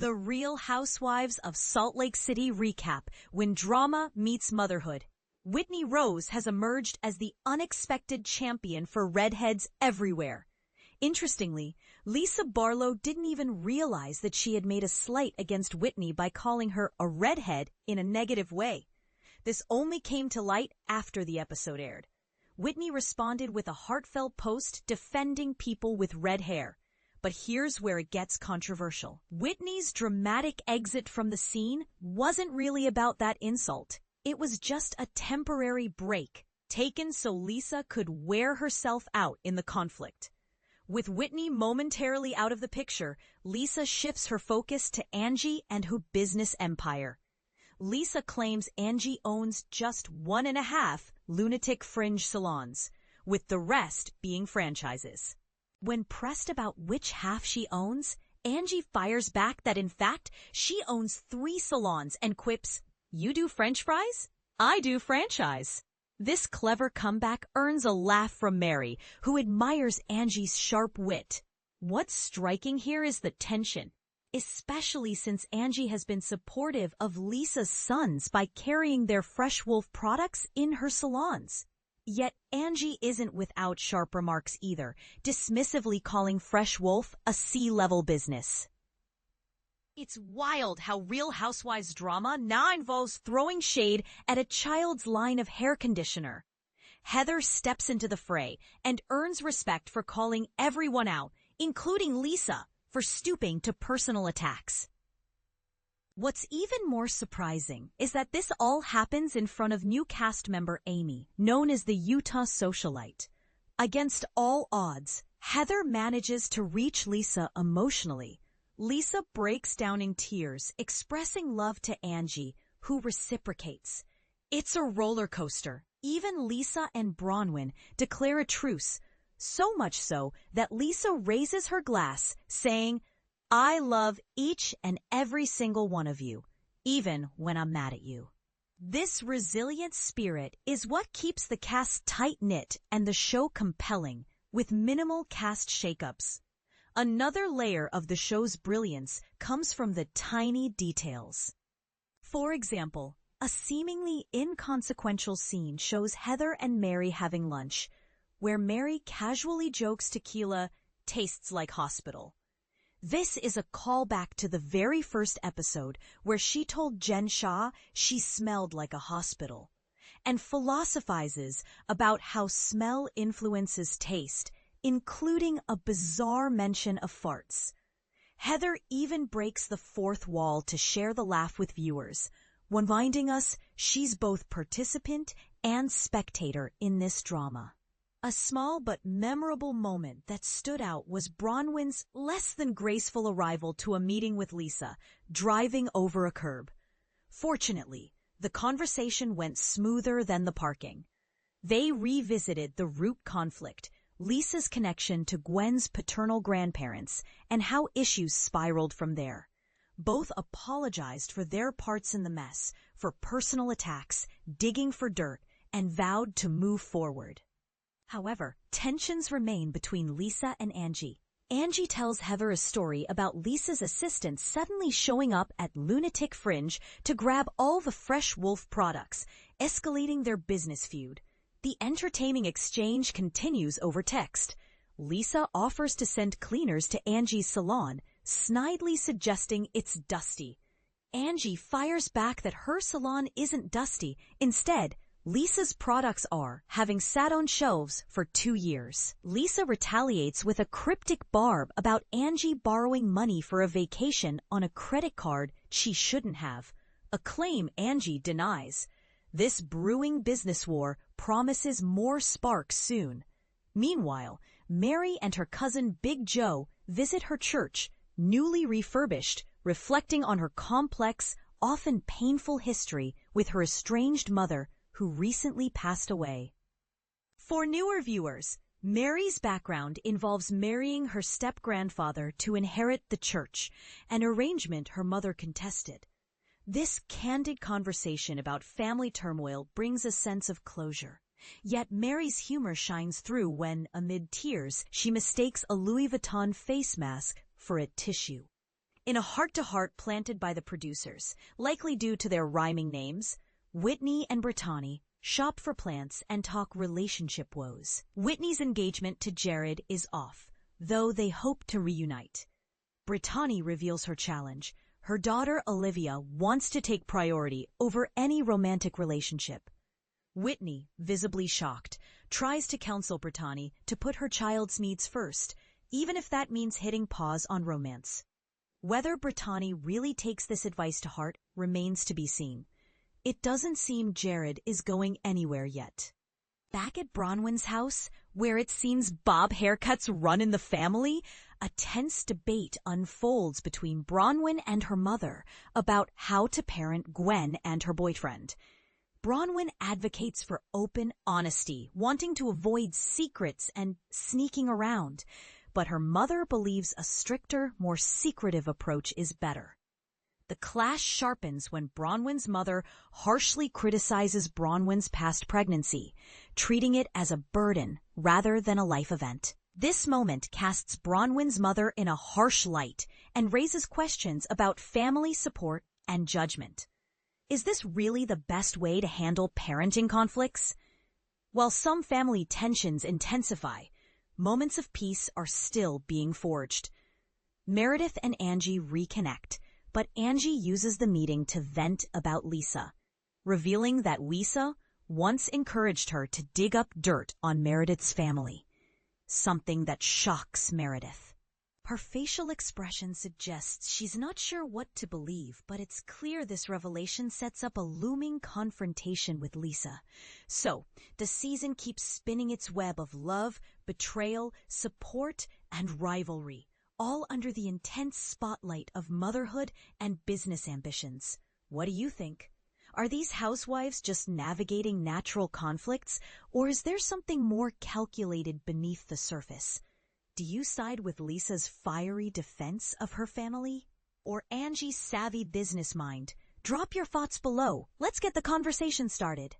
The Real Housewives of Salt Lake City recap when drama meets motherhood. Whitney Rose has emerged as the unexpected champion for redheads everywhere. Interestingly, Lisa Barlow didn't even realize that she had made a slight against Whitney by calling her a redhead in a negative way. This only came to light after the episode aired. Whitney responded with a heartfelt post defending people with red hair. But here's where it gets controversial. Whitney's dramatic exit from the scene wasn't really about that insult. It was just a temporary break, taken so Lisa could wear herself out in the conflict. With Whitney momentarily out of the picture, Lisa shifts her focus to Angie and her business empire. Lisa claims Angie owns just 1.5 Lunatic Fringe salons, with the rest being franchises. When pressed about which half she owns, Angie fires back that in fact she owns 3 salons and quips, "You do French fries? I do franchise." This clever comeback earns a laugh from Mary, who admires Angie's sharp wit. What's striking here is the tension, especially since Angie has been supportive of Lisa's sons by carrying their Fresh Wolf products in her salons. Yet Angie isn't without sharp remarks either, dismissively calling Fresh Wolf a C-level business. It's wild how Real Housewives drama now involves throwing shade at a child's line of hair conditioner. Heather steps into the fray and earns respect for calling everyone out, including Lisa, for stooping to personal attacks. What's even more surprising is that this all happens in front of new cast member Amy, known as the Utah socialite. Against all odds, Heather manages to reach Lisa emotionally. Lisa breaks down in tears, expressing love to Angie, who reciprocates. It's a roller coaster. Even Lisa and Bronwyn declare a truce, so much so that Lisa raises her glass, saying, "I love each and every single one of you, even when I'm mad at you." This resilient spirit is what keeps the cast tight-knit and the show compelling, with minimal cast shakeups. Another layer of the show's brilliance comes from the tiny details. For example, a seemingly inconsequential scene shows Heather and Mary having lunch, where Mary casually jokes tequila tastes like hospital. This is a callback to the very first episode where she told Jen Shah she smelled like a hospital, and philosophizes about how smell influences taste, including a bizarre mention of farts. Heather even breaks the fourth wall to share the laugh with viewers, reminding us she's both participant and spectator in this drama. A small but memorable moment that stood out was Bronwyn's less than graceful arrival to a meeting with Lisa, driving over a curb. Fortunately, the conversation went smoother than the parking. They revisited the root conflict, Lisa's connection to Gwen's paternal grandparents, and how issues spiraled from there. Both apologized for their parts in the mess, for personal attacks, digging for dirt, and vowed to move forward. However, tensions remain between Lisa and Angie. Angie tells Heather a story about Lisa's assistant suddenly showing up at Lunatic Fringe to grab all the Fresh Wolf products, escalating their business feud. The entertaining exchange continues over text. Lisa offers to send cleaners to Angie's salon, snidely suggesting it's dusty. Angie fires back that her salon isn't dusty. Instead, Lisa's products are, having sat on shelves for 2 years. Lisa retaliates with a cryptic barb about Angie borrowing money for a vacation on a credit card she shouldn't have, a claim Angie denies. This brewing business war promises more sparks soon. Meanwhile, Mary and her cousin Big Joe visit her church, newly refurbished, reflecting on her complex, often painful history with her estranged mother, who recently passed away. For newer viewers, Mary's background involves marrying her step-grandfather to inherit the church, an arrangement her mother contested. This candid conversation about family turmoil brings a sense of closure. Yet Mary's humor shines through when, amid tears, she mistakes a Louis Vuitton face mask for a tissue. In a heart-to-heart planted by the producers, likely due to their rhyming names, Whitney and Britani shop for plants and talk relationship woes. Whitney's engagement to Jared is off, though they hope to reunite. Britani reveals her challenge. Her daughter Olivia wants to take priority over any romantic relationship. Whitney, visibly shocked, tries to counsel Britani to put her child's needs first, even if that means hitting pause on romance. Whether Britani really takes this advice to heart remains to be seen. It doesn't seem Jared is going anywhere yet. Back at Bronwyn's house, where it seems bob haircuts run in the family, a tense debate unfolds between Bronwyn and her mother about how to parent Gwen and her boyfriend. Bronwyn advocates for open honesty, wanting to avoid secrets and sneaking around, but her mother believes a stricter, more secretive approach is better. The clash sharpens when Bronwyn's mother harshly criticizes Bronwyn's past pregnancy, treating it as a burden rather than a life event. This moment casts Bronwyn's mother in a harsh light and raises questions about family support and judgment. Is this really the best way to handle parenting conflicts? While some family tensions intensify, moments of peace are still being forged. Meredith and Angie reconnect, but Angie uses the meeting to vent about Lisa, revealing that Lisa once encouraged her to dig up dirt on Meredith's family, something that shocks Meredith. Her facial expression suggests she's not sure what to believe, but it's clear this revelation sets up a looming confrontation with Lisa. So, the season keeps spinning its web of love, betrayal, support, and rivalry, all under the intense spotlight of motherhood and business ambitions. What do you think? Are these housewives just navigating natural conflicts, or is there something more calculated beneath the surface? Do you side with Lisa's fiery defense of her family, or Angie's savvy business mind? Drop your thoughts below. Let's get the conversation started.